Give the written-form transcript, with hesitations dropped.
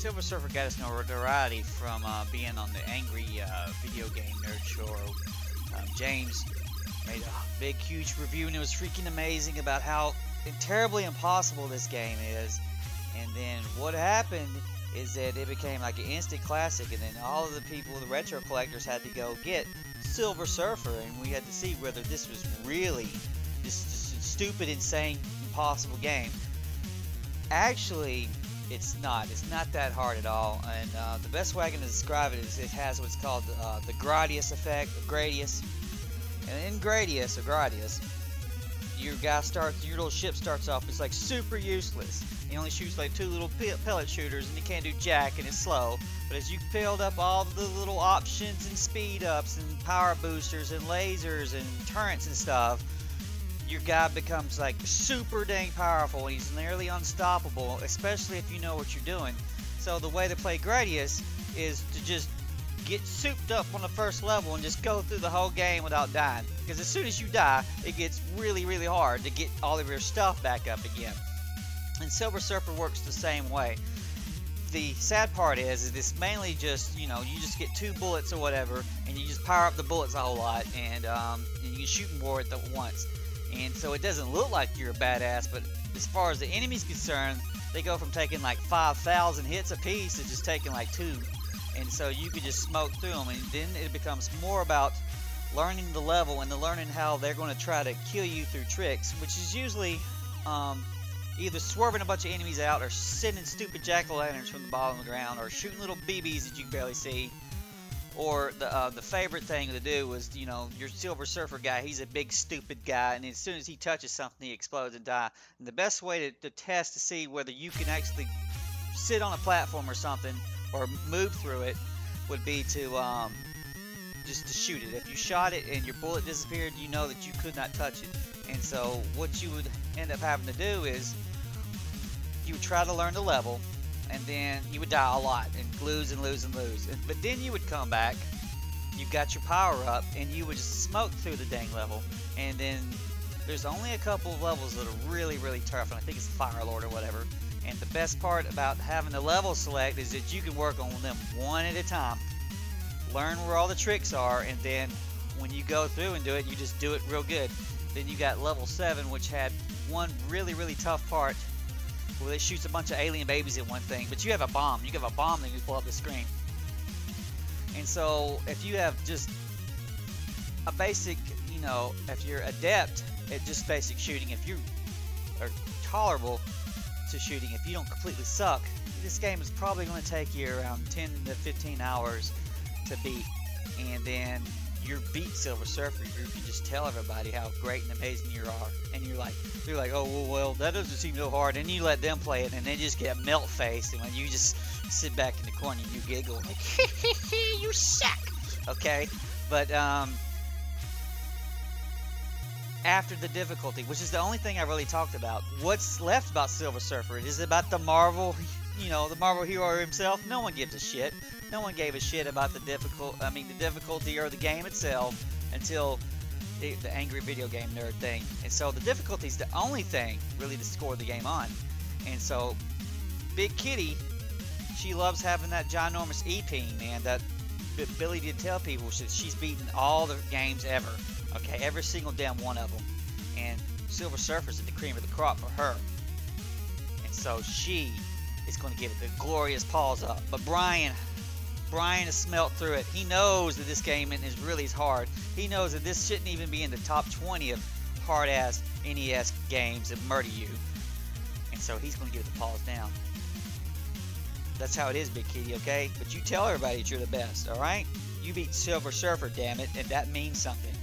Silver Surfer got his notoriety from being on the Angry Video Game Nerd Show. James made a big, huge review, and it was freaking amazing about how terribly impossible this game is. And then what happened is that it became like an instant classic, and then all of the people, the retro collectors, had to go get Silver Surfer, and we had to see whether this was really just a stupid, insane, impossible game. Actually, it's not. It's not that hard at all, and the best way I can describe it is it has what's called the Gradius effect, or Gradius. And in Gradius, or Gradius, your little ship starts off, it's like super useless. He only shoots like 2 little pellet shooters, and you can't do jack, and it's slow. But as you build up all the little options and speed ups and power boosters and lasers and turrets and stuff, your guy becomes like super dang powerful, and he's nearly unstoppable, especially if you know what you're doing. So the way to play Gradius is to just get souped up on the first level and just go through the whole game without dying. Because as soon as you die, it gets really, really hard to get all of your stuff back up again. And Silver Surfer works the same way. The sad part is it's mainly just, you just get 2 bullets or whatever, and you just power up the bullets a whole lot, and you can shoot more at once. And so it doesn't look like you're a badass, but as far as the enemy's concerned, they go from taking like 5,000 hits a piece to just taking like 2. And so you could just smoke through them, and then it becomes more about learning the level and learning how they're going to try to kill you through tricks, which is usually either swerving a bunch of enemies out, or sending stupid jack-o'-lanterns from the bottom of the ground, or shooting little BBs that you can barely see. Or the favorite thing to do is, your Silver Surfer guy, he's a big stupid guy, and as soon as he touches something, he explodes and dies. And the best way to test to see whether you can actually sit on a platform or something, or move through it, would be to just to shoot it. If you shot it and your bullet disappeared, you know that you could not touch it. And so what you would end up having to do is you would try to learn the level, and then you would die a lot and lose and lose and lose. But then you would come back, you got your power up, and you would just smoke through the dang level. And then there's only a couple of levels that are really, really tough, and I think it's Fire Lord or whatever. And the best part about having the level select is that you can work on them one at a time. Learn where all the tricks are, and then when you go through and do it, you just do it real good. Then you got level 7, which had one really, really tough part where it shoots a bunch of alien babies at one thing, but you have a bomb. You have a bomb that you blow up the screen. And so if you have just a basic, if you're adept at just basic shooting, if you are tolerable to shooting, if you don't completely suck, this game is probably going to take you around 10 to 15 hours to beat. And then you beat Silver Surfer, you can just tell everybody how great and amazing you are, and they're like, oh well, that doesn't seem so hard, and you let them play it, and they just get melt faced, and when you just sit back in the corner and you giggle like, you suck, okay? But after the difficulty, which is the only thing I really talked about, what's left about Silver Surfer? Is it about the Marvel, the Marvel hero himself? No one gives a shit. No one gave a shit about the difficulty or the game itself until the Angry Video Game Nerd thing. And so the difficulty is the only thing really to score the game on. And so Big Kitty, she loves having that ginormous EP, man, that ability to tell people she's beaten all the games ever. Okay, every single damn one of them. And Silver Surfer's the cream of the crop for her. And so she is going to give it the glorious paws up. But Brian has smelt through it. He knows that this game is really hard. He knows that this shouldn't even be in the top 20 of hard-ass NES games that murder you. And so he's going to give it the paws down. That's how it is, Big Kitty, okay? But you tell everybody that you're the best, alright? You beat Silver Surfer, damn it, and that means something.